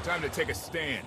Time to take a stand.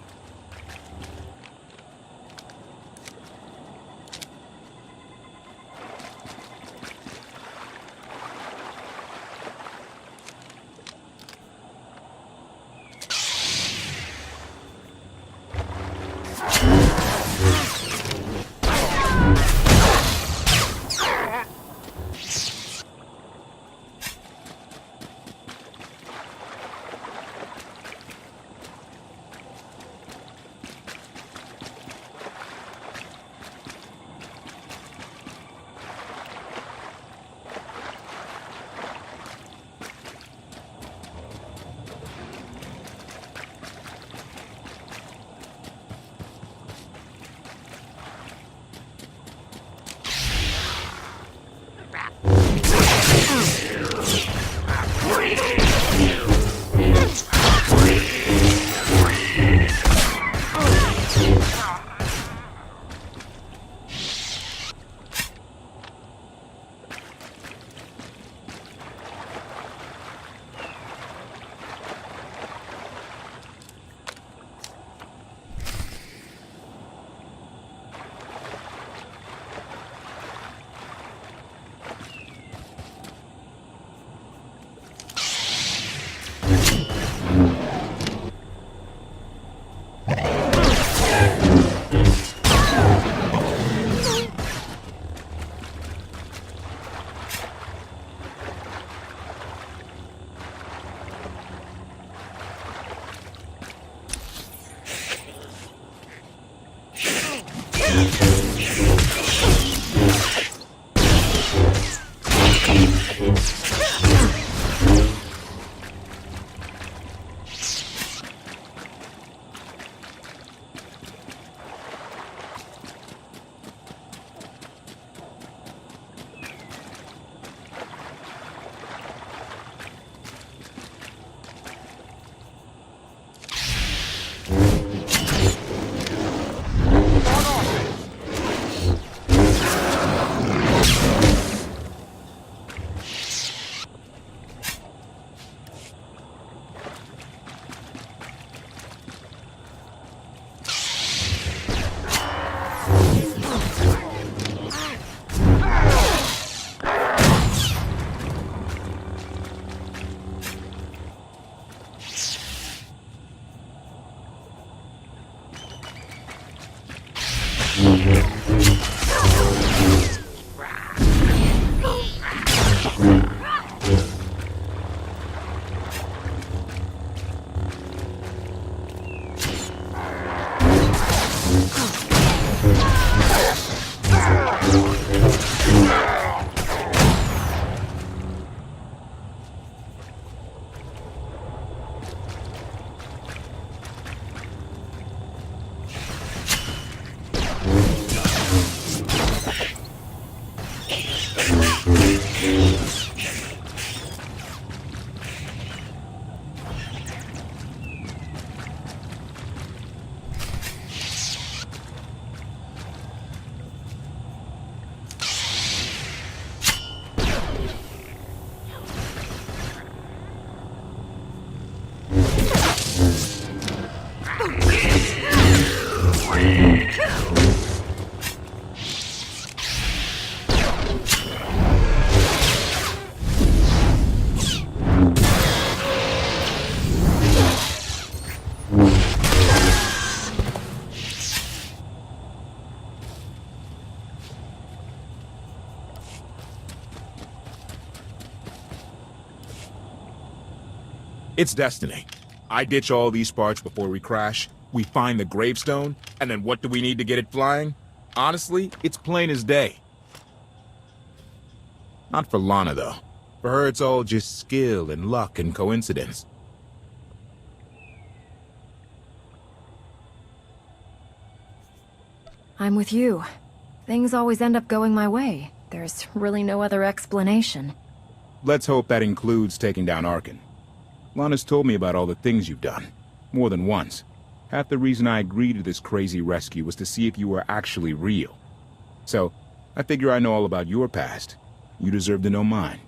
It's destiny. I ditch all these parts before we crash, we find the Gravestone, and then what do we need to get it flying? Honestly, it's plain as day. Not for Lana, though. For her, it's all just skill and luck and coincidence. I'm with you. Things always end up going my way. There's really no other explanation. Let's hope that includes taking down Arkan. Lana's told me about all the things you've done. More than once. Half the reason I agreed to this crazy rescue was to see if you were actually real. So, I figure I know all about your past. You deserve to know mine.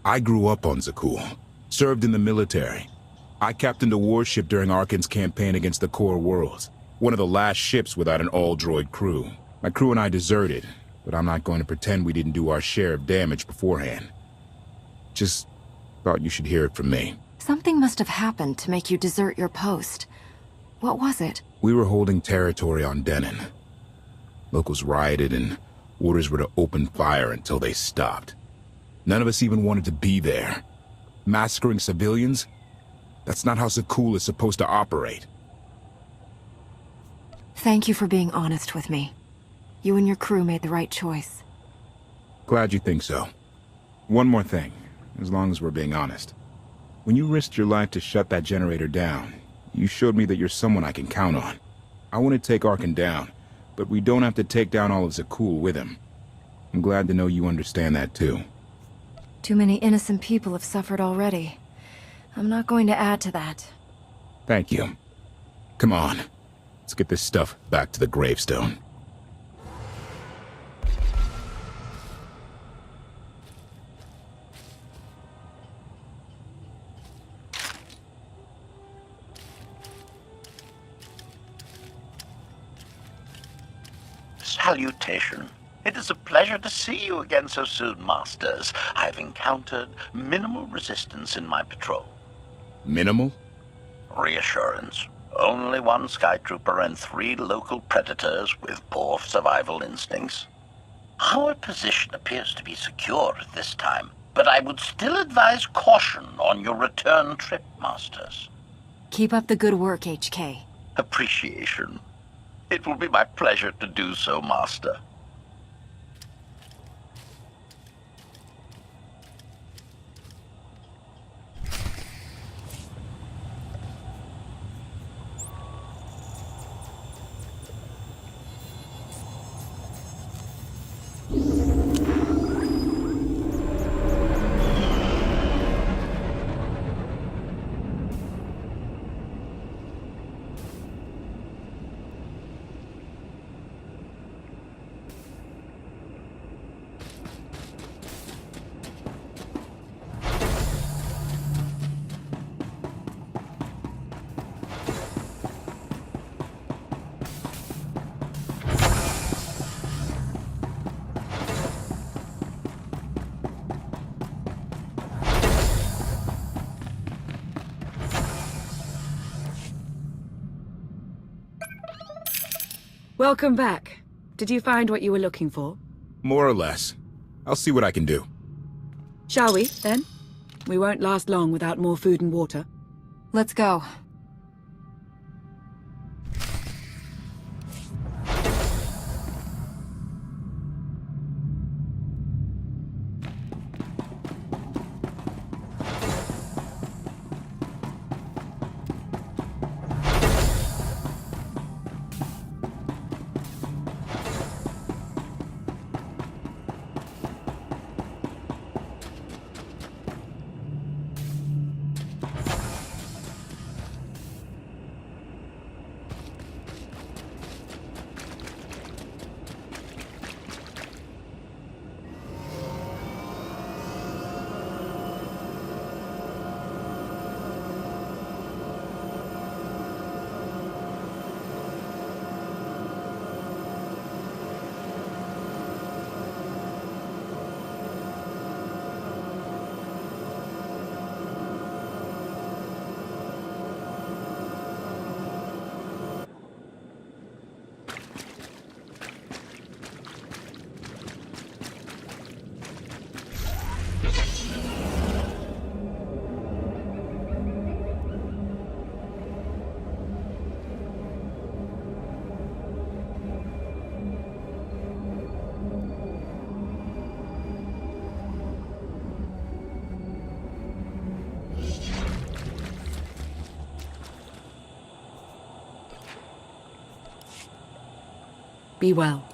I grew up on Zakuul. Served in the military. I captained a warship during Arkan's campaign against the Core Worlds. One of the last ships without an all-droid crew. My crew and I deserted, but I'm not going to pretend we didn't do our share of damage beforehand. Just thought you should hear it from me. Something must have happened to make you desert your post. What was it? We were holding territory on Denon. Locals rioted and orders were to open fire until they stopped. None of us even wanted to be there. Massacring civilians? That's not how Zakul is supposed to operate. Thank you for being honest with me. You and your crew made the right choice. Glad you think so. One more thing, as long as we're being honest. When you risked your life to shut that generator down, you showed me that you're someone I can count on. I want to take Arkan down, but we don't have to take down all of Zakul with him. I'm glad to know you understand that too. Too many innocent people have suffered already. I'm not going to add to that. Thank you. Come on. Let's get this stuff back to the Gravestone. Salutation. It is a pleasure to see you again so soon, Masters. I've encountered minimal resistance in my patrol. Minimal? Reassurance. Only one Skytrooper and 3 local predators with poor survival instincts. Our position appears to be secure at this time, but I would still advise caution on your return trip, Masters. Keep up the good work, HK. Appreciation. It will be my pleasure to do so, Master. Welcome back. Did you find what you were looking for? More or less. I'll see what I can do. Shall we, then? We won't last long without more food and water. Let's go. Be well.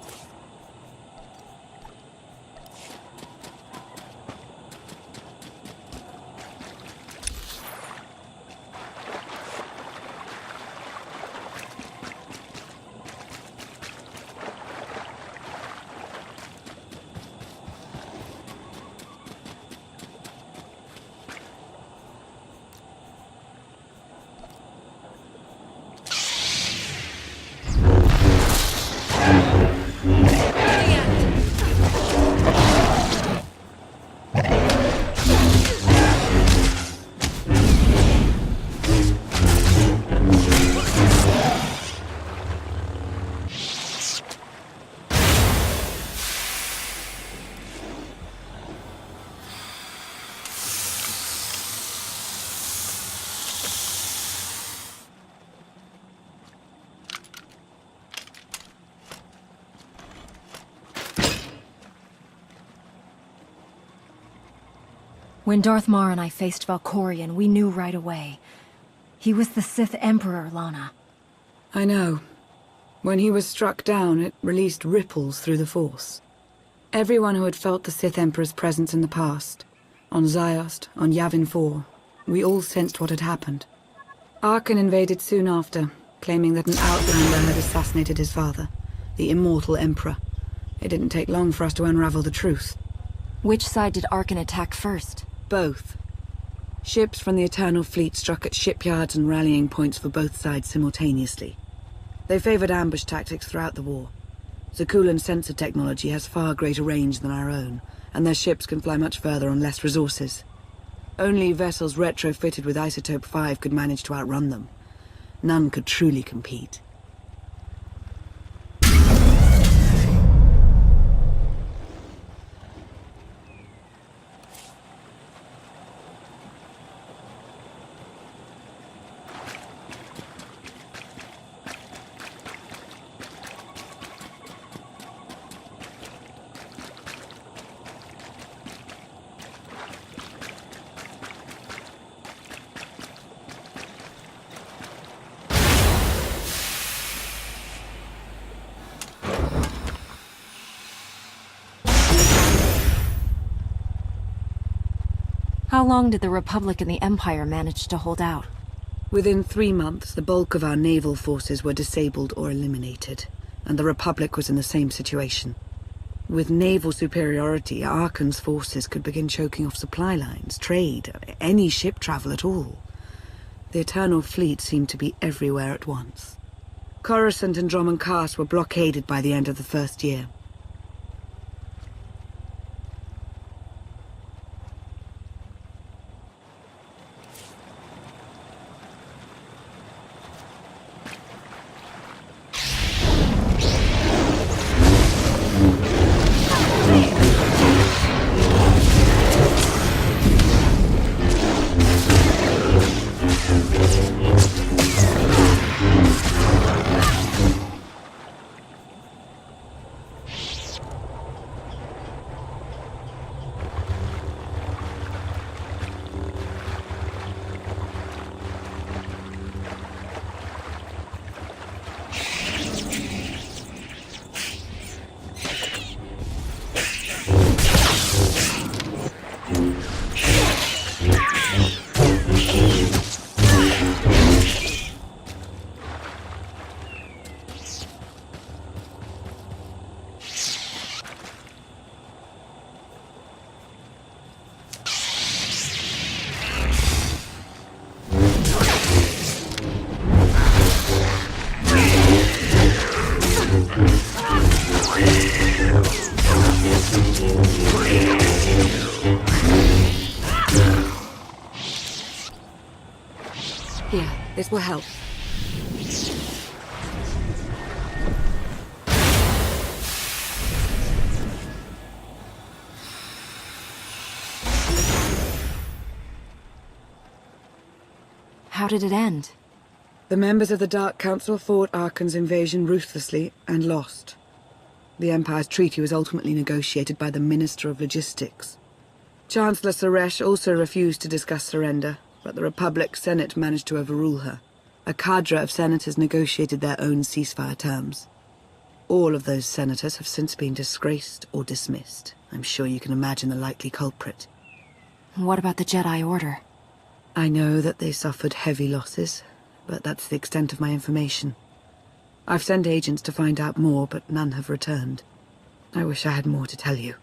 When Darth Mar and I faced Valkorion, we knew right away. He was the Sith Emperor, Lana. I know. When he was struck down, it released ripples through the Force. Everyone who had felt the Sith Emperor's presence in the past, on Ziost, on Yavin 4, we all sensed what had happened. Arkan invaded soon after, claiming that an outlander had assassinated his father, the immortal Emperor. It didn't take long for us to unravel the truth. Which side did Arkan attack first? Both. Ships from the Eternal Fleet struck at shipyards and rallying points for both sides simultaneously. They favored ambush tactics throughout the war. Zakulan's sensor technology has far greater range than our own, and their ships can fly much further on less resources. Only vessels retrofitted with Isotope 5 could manage to outrun them. None could truly compete. How long did the Republic and the Empire manage to hold out? Within 3 months, the bulk of our naval forces were disabled or eliminated, and the Republic was in the same situation. With naval superiority, Arkan's forces could begin choking off supply lines, trade, any ship travel at all. The Eternal Fleet seemed to be everywhere at once. Coruscant and Dromund Kaas were blockaded by the end of the first year. Here, this will help. How did it end? The members of the Dark Council fought Arkan's invasion ruthlessly and lost. The Empire's treaty was ultimately negotiated by the Minister of Logistics. Chancellor Suresh also refused to discuss surrender, but the Republic Senate managed to overrule her. A cadre of senators negotiated their own ceasefire terms. All of those senators have since been disgraced or dismissed. I'm sure you can imagine the likely culprit. What about the Jedi Order? I know that they suffered heavy losses, but that's the extent of my information. I've sent agents to find out more, but none have returned. I wish I had more to tell you.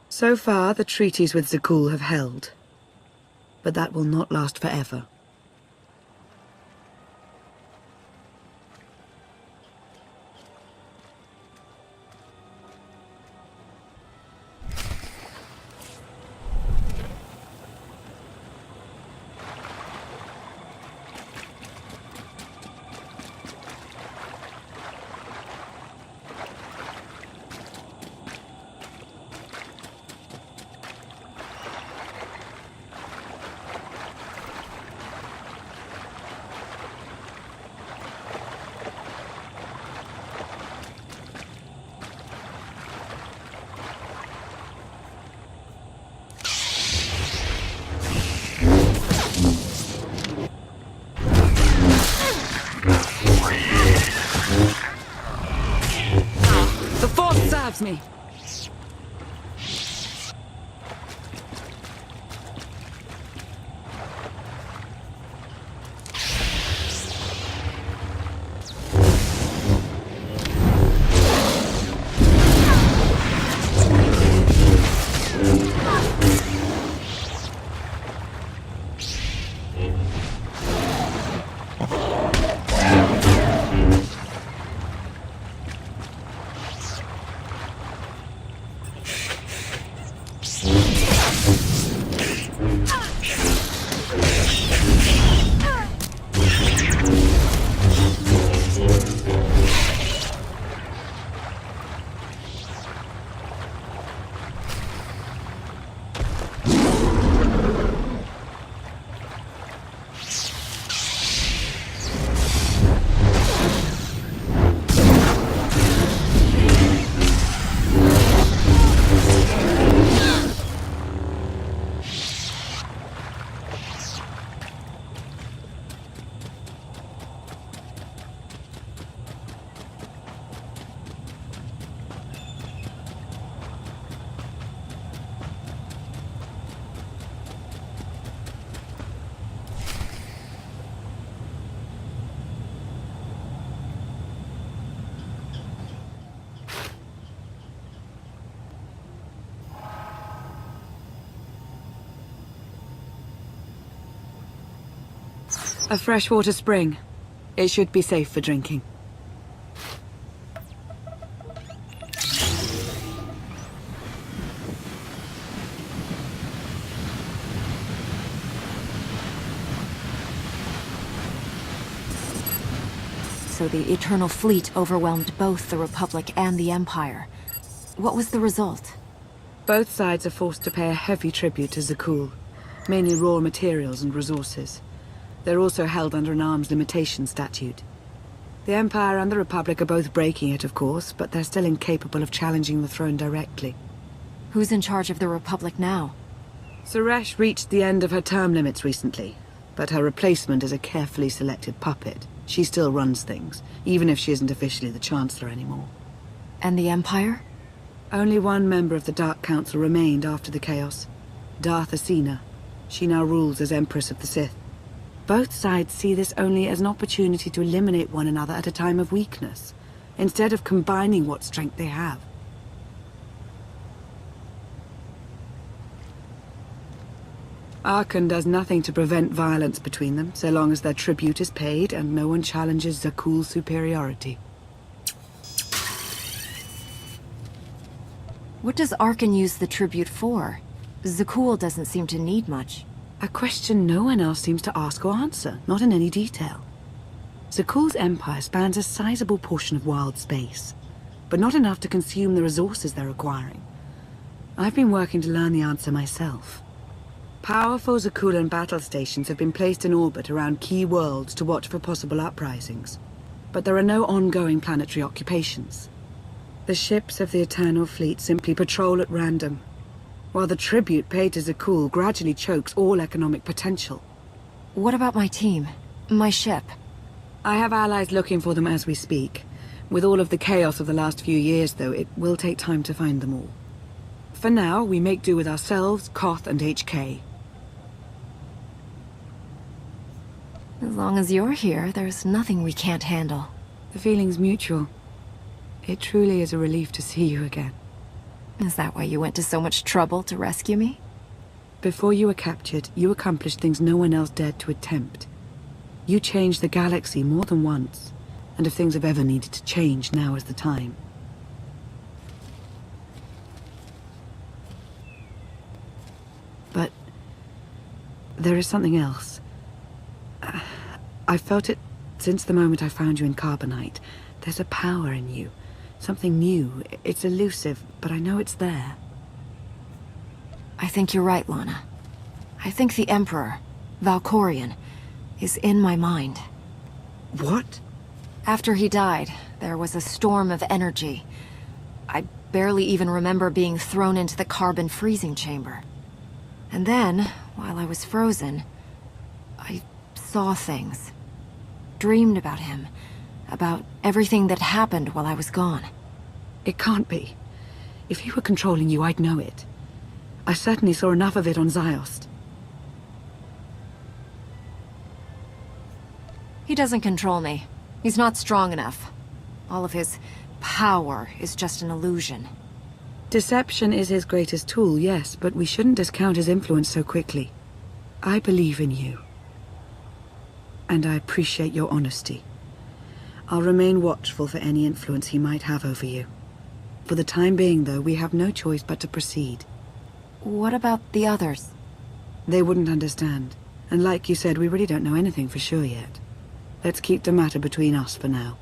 So far, the treaties with Zakul have held. But that will not last forever. me. A freshwater spring. It should be safe for drinking. So the Eternal Fleet overwhelmed both the Republic and the Empire. What was the result? Both sides are forced to pay a heavy tribute to Zakul, mainly raw materials and resources. They're also held under an arms limitation statute. The Empire and the Republic are both breaking it, of course, but they're still incapable of challenging the throne directly. Who's in charge of the Republic now? Suresh reached the end of her term limits recently, but her replacement is a carefully selected puppet. She still runs things, even if she isn't officially the Chancellor anymore. And the Empire? Only one member of the Dark Council remained after the chaos. Darth Asina. She now rules as Empress of the Sith. Both sides see this only as an opportunity to eliminate one another at a time of weakness, instead of combining what strength they have. Arkan does nothing to prevent violence between them, so long as their tribute is paid and no one challenges Zakul's superiority. What does Arkan use the tribute for? Zakul doesn't seem to need much. A question no one else seems to ask or answer, not in any detail. Zakul's empire spans a sizable portion of wild space, but not enough to consume the resources they're acquiring. I've been working to learn the answer myself. Powerful Zakulan battle stations have been placed in orbit around key worlds to watch for possible uprisings, but there are no ongoing planetary occupations. The ships of the Eternal Fleet simply patrol at random, while the tribute paid to Zakul gradually chokes all economic potential. What about my team? My ship? I have allies looking for them as we speak. With all of the chaos of the last few years, though, it will take time to find them all. For now, we make do with ourselves, KoFE, and HK. As long as you're here, there's nothing we can't handle. The feeling's mutual. It truly is a relief to see you again. Is that why you went to so much trouble to rescue me? Before you were captured, you accomplished things no one else dared to attempt. You changed the galaxy more than once, and if things have ever needed to change, now is the time. But there is something else. I've felt it since the moment I found you in Carbonite. There's a power in you. Something new. It's elusive, but I know it's there. I think you're right, Lana. I think the Emperor, Valkorion, is in my mind. What? After he died, there was a storm of energy. I barely even remember being thrown into the carbon freezing chamber. And then, while I was frozen, I saw things. Dreamed about him. About everything that happened while I was gone. It can't be. If he were controlling you, I'd know it. I certainly saw enough of it on Ziost. He doesn't control me. He's not strong enough. All of his power is just an illusion. Deception is his greatest tool, yes, but we shouldn't discount his influence so quickly. I believe in you. And I appreciate your honesty. I'll remain watchful for any influence he might have over you. For the time being, though, we have no choice but to proceed. What about the others? They wouldn't understand. And like you said, we really don't know anything for sure yet. Let's keep the matter between us for now.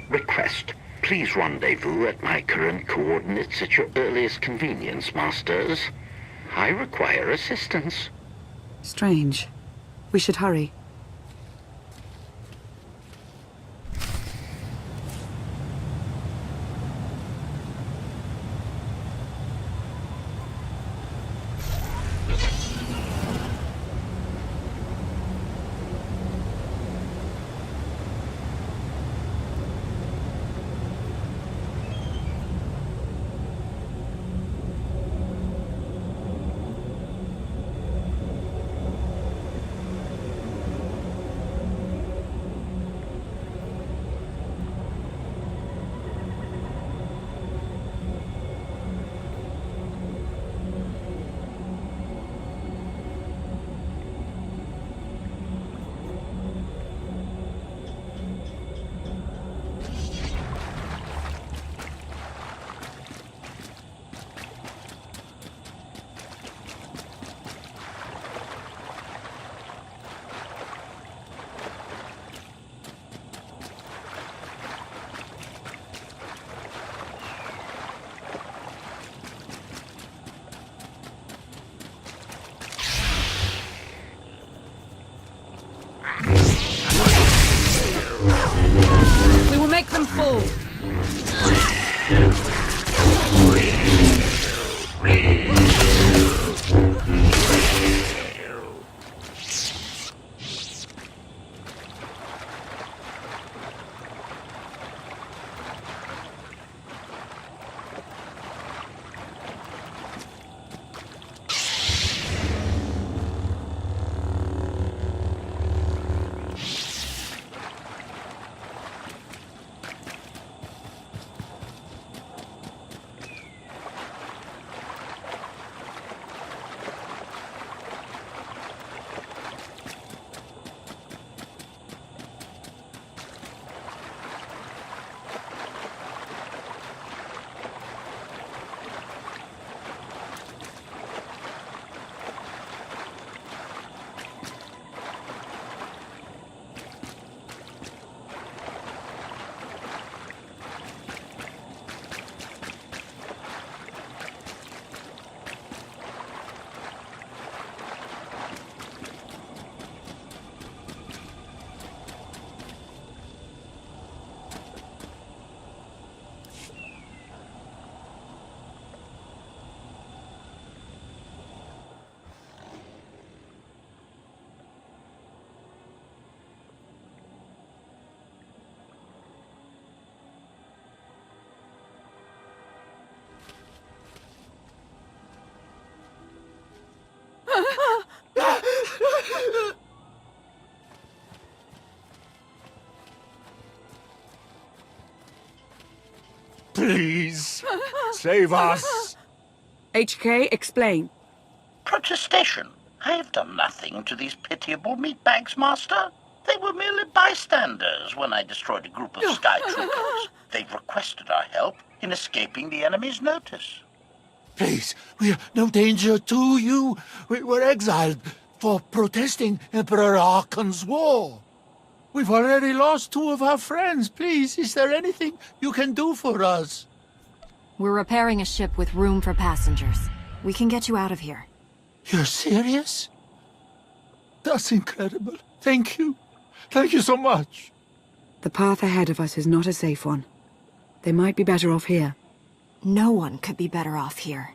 Request. Please rendezvous at my current coordinates at your earliest convenience, Masters. I require assistance. Strange. We should hurry. We will make them fall. Please, save us. HK, explain. Protestation. I have done nothing to these pitiable meatbags, Master. They were merely bystanders when I destroyed a group of Sky Troopers. They requested our help in escaping the enemy's notice. Please, we're no danger to you. We were exiled for protesting Emperor Arkan's war. We've already lost 2 of our friends. Please, is there anything you can do for us? We're repairing a ship with room for passengers. We can get you out of here. You're serious? That's incredible. Thank you. Thank you so much. The path ahead of us is not a safe one. They might be better off here. No one could be better off here.